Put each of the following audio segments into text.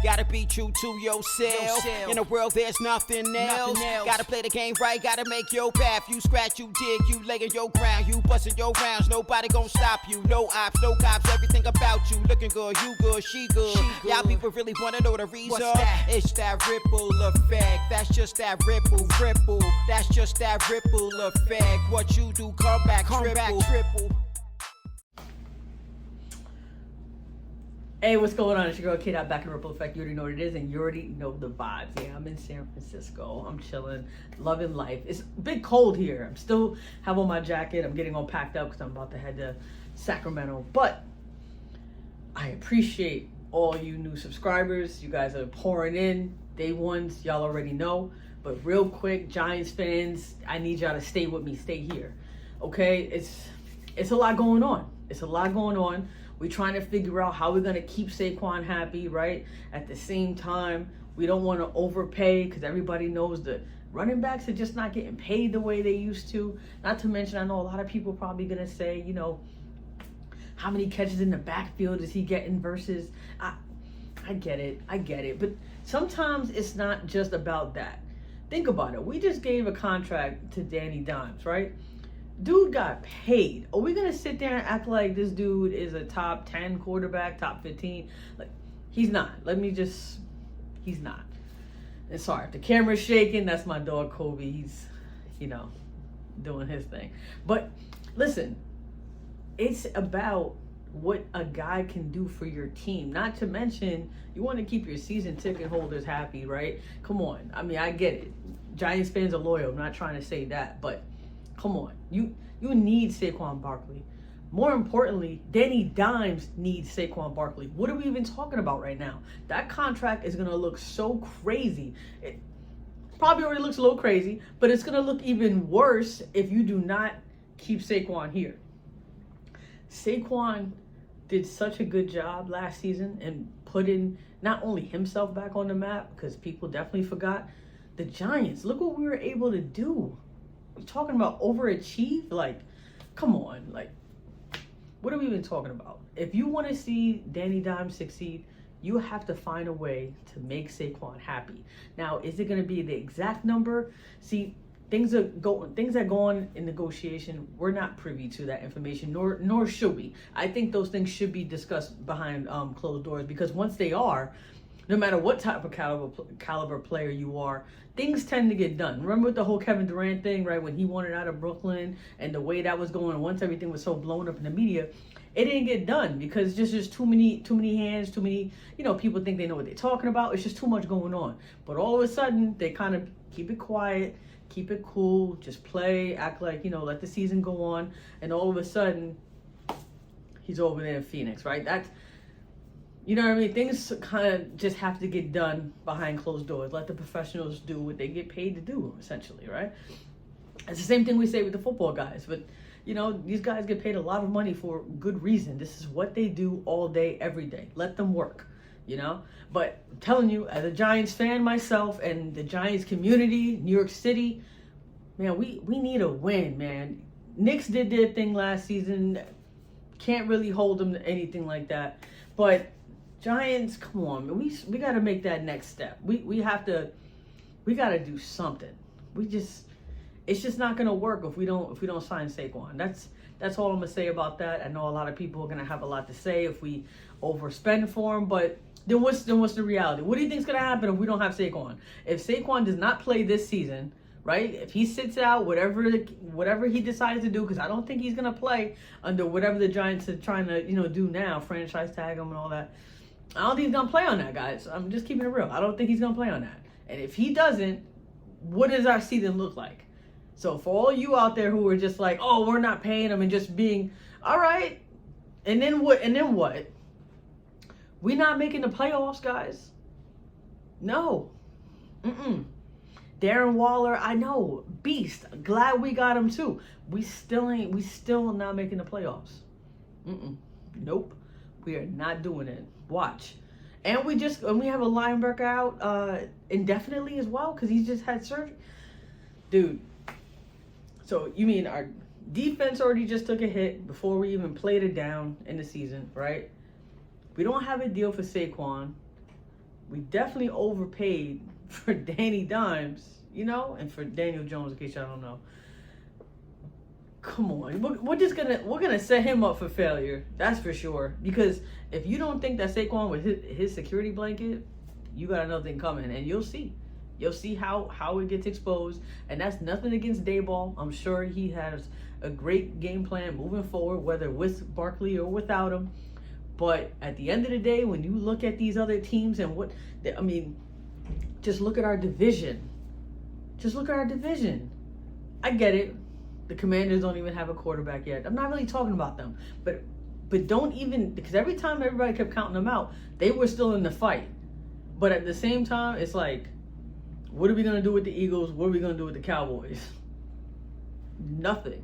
Gotta be true to yourself. In a world there's nothing else. Gotta play the game right, gotta make your path. You scratch, you dig, you lay in your ground. You bustin' your rounds, nobody gon' stop you. No ops, no cops, everything about you. Looking good, you good, she good. Y'all people really wanna know the reason? It's that ripple effect. That's just that ripple. That's just that ripple effect. What you do, come back triple. Hey, what's going on? It's your girl Kid out back in Ripple Effect. You already know what it is, and you already know the vibes. Yeah, I'm in San Francisco. I'm chilling, loving life. It's a bit cold here. I'm still have on my jacket. I'm getting all packed up because I'm about to head to Sacramento. But I appreciate all you new subscribers. You guys are pouring in. Day ones, y'all already know. But real quick, Giants fans, I need y'all to stay with me. Stay here, okay? It's a lot going on. It's a lot going on. We're trying to figure out how we're going to keep Saquon happy, right? At the same time, we don't want to overpay because everybody knows that running backs are just not getting paid the way they used to. Not to mention, I know a lot of people probably going to say, you know, how many catches in the backfield is he getting versus... I get it. But sometimes it's not just about that. Think about it. We just gave a contract to Danny Dimes, right? Dude got paid. Are we going to sit there and act like this dude is a top 10 quarterback, top 15? Like, he's not. He's not. And sorry, if the camera's shaking, that's my dog Kobe. He's, you know, doing his thing. But listen, it's about what a guy can do for your team. Not to mention, you want to keep your season ticket holders happy, right? Come on. I mean, I get it. Giants fans are loyal. I'm not trying to say that, but come on. You need Saquon Barkley. More importantly, Danny Dimes needs Saquon Barkley. What are we even talking about right now? That contract is going to look so crazy. It probably already looks a little crazy, but it's going to look even worse if you do not keep Saquon here. Saquon did such a good job last season and putting not only himself back on the map, because people definitely forgot, the Giants. Look what we were able to do. We're talking about overachieve? Like, come on. Like, what are we even talking about? If you want to see Danny Dimes succeed, you have to find a way to make Saquon happy. Now, is it going to be the exact number? See, things that go on in negotiation, we're not privy to that information, nor should we. I think those things should be discussed behind closed doors, because once they are, no matter what type of caliber player you are, things tend to get done. Remember with the whole Kevin Durant thing, right? When he wanted out of Brooklyn and the way that was going, once everything was so blown up in the media, it didn't get done because just too many hands, too many, people think they know what they're talking about. It's just too much going on. But all of a sudden, they kind of keep it quiet, keep it cool, just play, act like, let the season go on. And all of a sudden, he's over there in Phoenix, right? That's, you know what I mean? Things kind of just have to get done behind closed doors. Let the professionals do what they get paid to do, essentially, right? It's the same thing we say with the football guys. But, these guys get paid a lot of money for good reason. This is what they do all day, every day. Let them work, But I'm telling you, as a Giants fan myself and the Giants community, New York City, man, we need a win, man. Knicks did their thing last season. Can't really hold them to anything like that. But Giants, come on, man. We got to make that next step. We got to do something. It's just not going to work if we don't sign Saquon. That's all I'm going to say about that. I know a lot of people are going to have a lot to say if we overspend for him, but then what's the reality? What do you think is going to happen if we don't have Saquon? If Saquon does not play this season, right? If he sits out, whatever he decides to do, because I don't think he's going to play under whatever the Giants are trying to, do now, franchise tag him and all that. I don't think he's going to play on that, guys. I'm just keeping it real. I don't think he's going to play on that. And if he doesn't, what does our season look like? So for all you out there who are just like, oh, we're not paying him and just being, all right, and then what? We're not making the playoffs, guys. No. Darren Waller, I know, beast. Glad we got him too. We still not making the playoffs. Nope. We are not doing it. Watch. And we have a linebacker out indefinitely as well because he just had surgery. Dude. So you mean our defense already just took a hit before we even played it down in the season, right? We don't have a deal for Saquon. we definitely overpaid for Danny Dimes, you know, and for Daniel Jones, in case y'all don't know. Come on, we're gonna set him up for failure. That's for sure. Because if you don't think that Saquon was his security blanket, you got another thing coming, and you'll see. You'll see how it gets exposed, and that's nothing against Dayball. I'm sure he has a great game plan moving forward, whether with Barkley or without him. But at the end of the day, when you look at these other teams and just look at our division. Just look at our division. I get it. The Commanders don't even have a quarterback yet. I'm not really talking about them. But don't even, because every time everybody kept counting them out, they were still in the fight. But at the same time, it's like, what are we going to do with the Eagles? What are we going to do with the Cowboys? Nothing.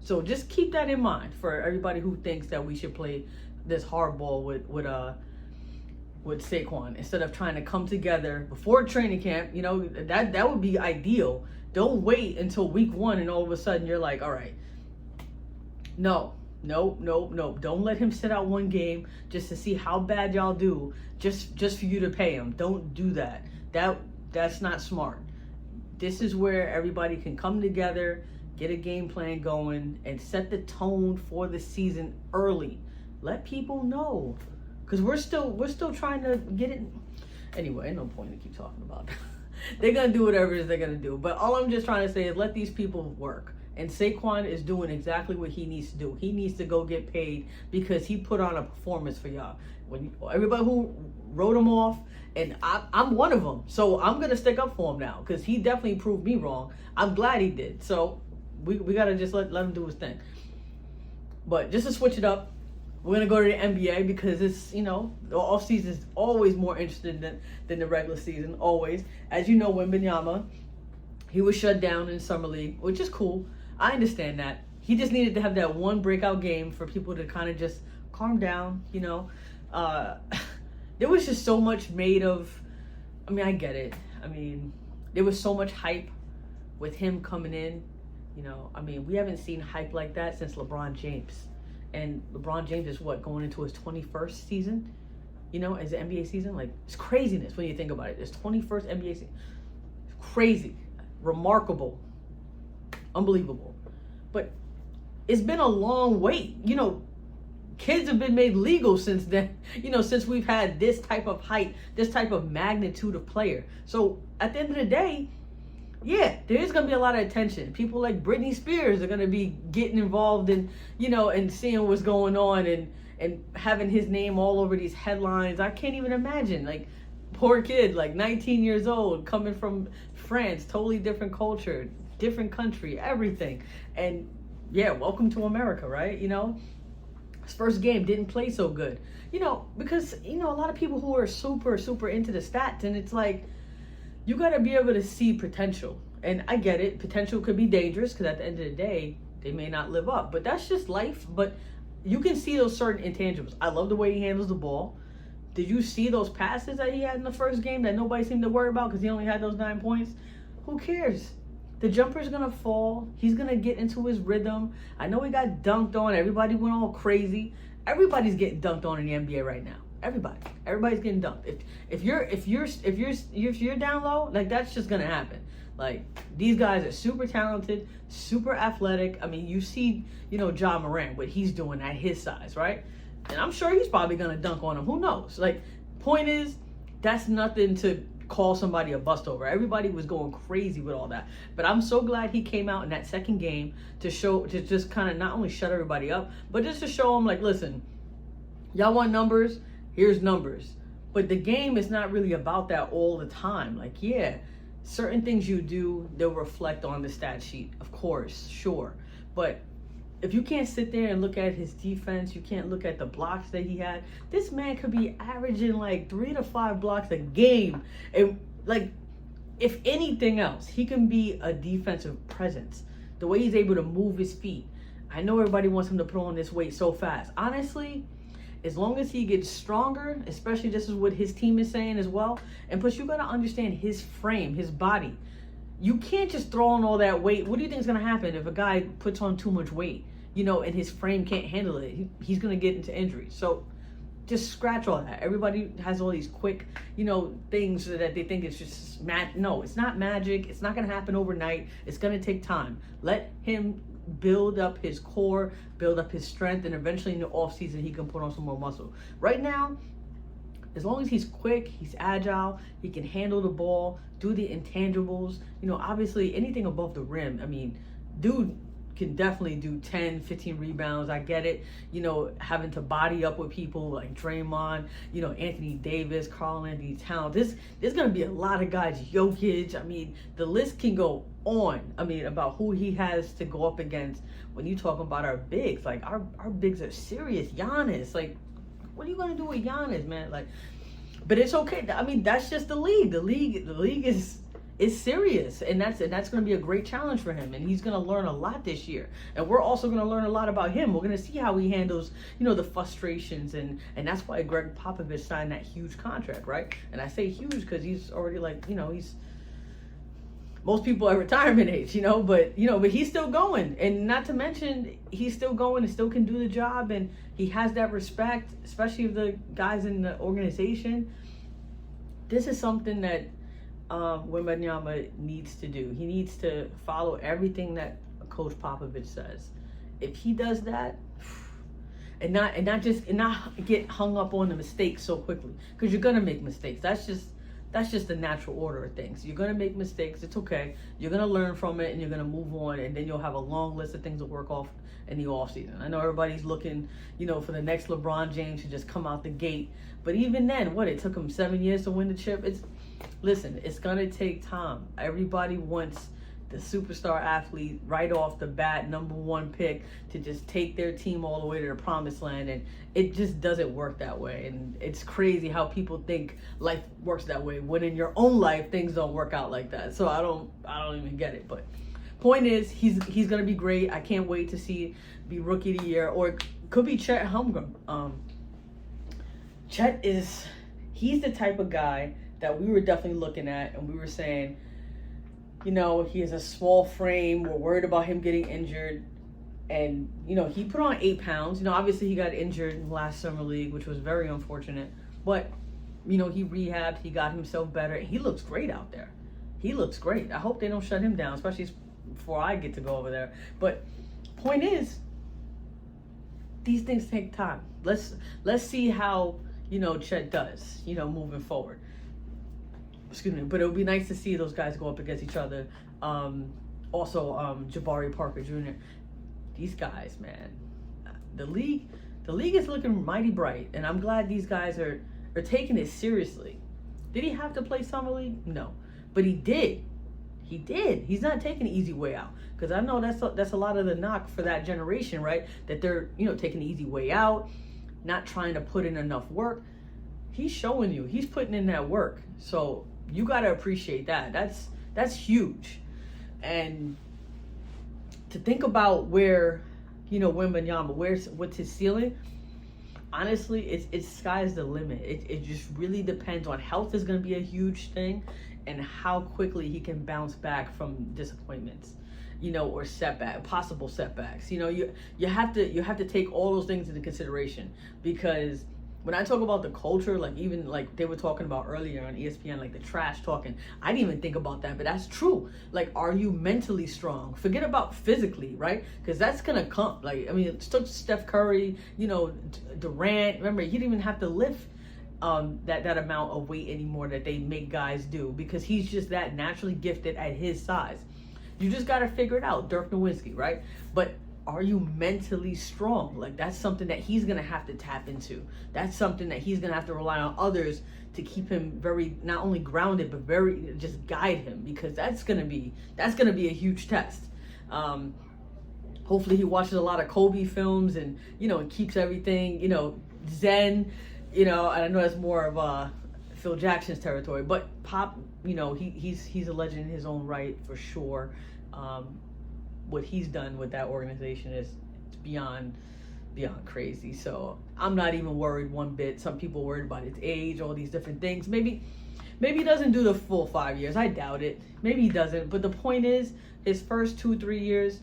So just keep that in mind for everybody who thinks that we should play this hardball with Saquon instead of trying to come together before training camp. You know, that would be ideal. Don't wait until week 1 and all of a sudden you're like, all right, no. Don't let him sit out one game just to see how bad y'all do, just for you to pay him. Don't do that. That's not smart. This is where everybody can come together, get a game plan going, and set the tone for the season early. Let people know, because we're still trying to get it. Anyway, no point to keep talking about that. They're gonna do whatever it is they're gonna do. But all I'm just trying to say is let these people work. And Saquon is doing exactly what he needs to do. He needs to go get paid because he put on a performance for y'all. When everybody who wrote him off, and I'm one of them, so I'm gonna stick up for him now because he definitely proved me wrong. I'm glad he did. So we gotta just let him do his thing. But just to switch it up, we're gonna go to the NBA because it's, you know, the off season is always more interesting than the regular season. Always, as you know, Wembanyama, he was shut down in summer league, which is cool. I understand that. He just needed to have that one breakout game for people to kind of just calm down, you know. There was just so much made of, I mean, I get it. I mean, there was so much hype with him coming in, you know. I mean, we haven't seen hype like that since LeBron James. And LeBron James is going into his 21st season, you know, as an NBA season. Like, it's craziness when you think about it. His 21st NBA season. Crazy. Remarkable. Unbelievable. But it's been a long wait. You know, kids have been made legal since then, you know, since we've had this type of height, this type of magnitude of player. So at the end of the day, yeah, there is going to be a lot of attention. People like Britney Spears are going to be getting involved in, you know, and seeing what's going on and having his name all over these headlines. I can't even imagine. Like, poor kid, like 19 years old, coming from France, totally different culture, different country, everything. And yeah, welcome to America, right? You know, his first game didn't play so good, you know, because, you know, a lot of people who are super, super into the stats, and it's like, you got to be able to see potential. And I get it. Potential could be dangerous because at the end of the day, they may not live up. But that's just life. But you can see those certain intangibles. I love the way he handles the ball. Did you see those passes that he had in the first game that nobody seemed to worry about because he only had those 9 points? Who cares? The jumper's going to fall. He's going to get into his rhythm. I know he got dunked on. Everybody went all crazy. Everybody's getting dunked on in the NBA right now. Everybody's getting dunked. If you're down low, like, that's just gonna happen. Like, these guys are super talented, super athletic. I mean, you see, you know, Ja Morant, what he's doing at his size, right? And I'm sure he's probably gonna dunk on him. Who knows? Like, point is, that's nothing to call somebody a bust over. Everybody was going crazy with all that. But I'm so glad he came out in that second game to just kind of not only shut everybody up, but just to show them, like, listen, y'all want numbers? Here's numbers. But the game is not really about that all the time. Like, yeah, certain things you do, they'll reflect on the stat sheet, of course, sure. But if you can't sit there and look at his defense, you can't look at the blocks that he had, this man could be averaging like 3 to 5 blocks a game. And, like, if anything else, he can be a defensive presence. The way he's able to move his feet. I know everybody wants him to put on this weight so fast. Honestly, as long as he gets stronger, especially this is what his team is saying as well, and plus you got to understand his frame, his body. You can't just throw on all that weight. What do you think is going to happen if a guy puts on too much weight, you know, and his frame can't handle it? He's going to get into injury. So just scratch all that. Everybody has all these quick, things that they think it's just no, it's not magic. It's not going to happen overnight. It's going to take time. Let him build up his core, build up his strength, and eventually in the off season he can put on some more muscle. Right now, as long as he's quick, he's agile, he can handle the ball, do the intangibles, obviously anything above the rim. I mean, dude can definitely do 10, 15 rebounds. I get it, having to body up with people like Draymond, Anthony Davis, Karl Anthony Towns. There's going to be a lot of guys, Jokic. I mean, the list can go on. I mean, about who he has to go up against when you talk about our bigs. Like, our bigs are serious. Giannis, like, what are you going to do with Giannis, man? Like, but it's okay. I mean, that's just the league. The league is serious, and that's going to be a great challenge for him, and he's going to learn a lot this year. And we're also going to learn a lot about him. We're going to see how he handles, the frustrations, and that's why Greg Popovich signed that huge contract, right? And I say huge because he's already like, he's most people at retirement age, but he's still going, and not to mention he's still going and still can do the job, and he has that respect, especially of the guys in the organization. This is something that Wembanyama needs to do. He needs to follow everything that Coach Popovich says. If he does that, and not get hung up on the mistakes so quickly, because you're gonna make mistakes. That's just the natural order of things. You're gonna make mistakes. It's okay. You're gonna learn from it, and you're gonna move on, and then you'll have a long list of things to work off in the off season. I know everybody's looking, for the next LeBron James to just come out the gate, but even then, it took him 7 years to win the chip. Listen, it's gonna take time. Everybody wants the superstar athlete right off the bat, number one pick, to just take their team all the way to the promised land, and it just doesn't work that way. And it's crazy how people think life works that way, when in your own life things don't work out like that. So I don't even get it. But point is, he's gonna be great. I can't wait to see be rookie of the year, or it could be Chet Holmgren. Chet he's the type of guy that we were definitely looking at, and we were saying, he has a small frame. We're worried about him getting injured. And, he put on 8 pounds. Obviously he got injured in the last summer league, which was very unfortunate. But, he rehabbed. He got himself better. He looks great out there. He looks great. I hope they don't shut him down, especially before I get to go over there. But point is, these things take time. Let's see how, Chet does, moving forward. Excuse me, but it would be nice to see those guys go up against each other. Also, Jabari Parker Jr. These guys, man, the league is looking mighty bright, and I'm glad these guys are taking it seriously. Did he have to play summer league? No, but he did. He did. He's not taking the easy way out, because I know that's a lot of the knock for that generation, right? That they're taking the easy way out, not trying to put in enough work. He's showing you. He's putting in that work. So you got to appreciate that. That's huge. And to think about where, Wembanyama, what's his ceiling, honestly, it's sky's the limit. It just really depends on health is going to be a huge thing, and how quickly he can bounce back from disappointments, or possible setbacks. You have to take all those things into consideration, because when I talk about the culture, like even like they were talking about earlier on ESPN, like the trash talking, I didn't even think about that, but that's true. Like, are you mentally strong? Forget about physically, right? Because that's gonna come. Like, I mean, it took Steph Curry, Durant. Remember, he didn't even have to lift that amount of weight anymore that they make guys do, because he's just that naturally gifted at his size. You just gotta figure it out, Dirk Nowitzki, right? But are you mentally strong? Like, that's something that he's going to have to tap into. That's something that he's going to have to rely on others to keep him very, not only grounded, but very, just guide him, because that's going to be a huge test. Hopefully he watches a lot of Kobe films, and, and keeps everything, zen, and I know that's more of Phil Jackson's territory, but Pop, he's a legend in his own right, for sure. What he's done with that organization is beyond crazy. So I'm not even worried one bit. Some people worried about his age, all these different things. Maybe he doesn't do the full 5 years. I doubt it. Maybe he doesn't. But the point is, his first 2-3 years,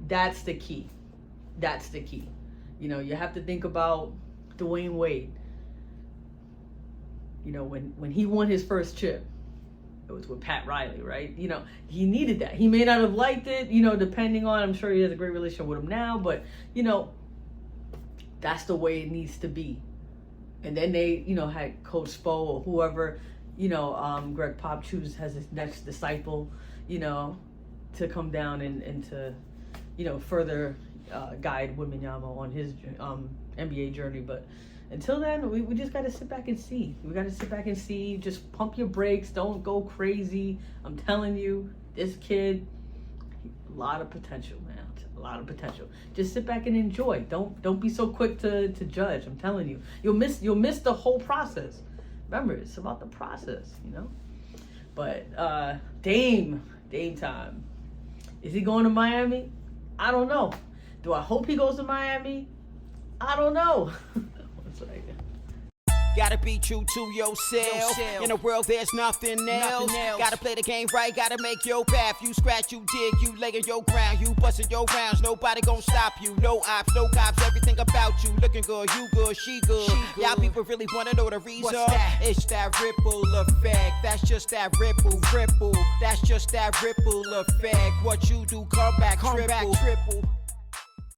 that's the key. That's the key. You have to think about Dwayne Wade. You know, when he won his first chip, it was with Pat Riley, right? You know, he needed that. He may not have liked it, you know, depending on, I'm sure he has a great relationship with him now, but, you know, that's the way it needs to be. And then they, you know, had Coach Spo or whoever, you know, Greg Pop choose as his next disciple, you know, to come down and to, you know, further guide Wembanyama on his NBA journey. But until then, we just got to sit back and see. We got to sit back and see. Just pump your brakes. Don't go crazy. I'm telling you, this kid, a lot of potential, man. A lot of potential. Just sit back and enjoy. Don't be so quick to judge. I'm telling you, you'll miss the whole process. Remember, it's about the process, you know. But Dame time. Is he going to Miami? I don't know. Do I hope he goes to Miami? I don't know. Gotta be true to yourself. In a world there's nothing else. Gotta play the game right, gotta make your path. You scratch, you dig, you lay in your ground, you bustin' your rounds. Nobody gon' stop you. No ops, no cops, everything about you. Looking good, you good, she good. Y'all people really wanna know the reason? It's that ripple effect. That's just that ripple. That's just that ripple effect. What you do, come back triple.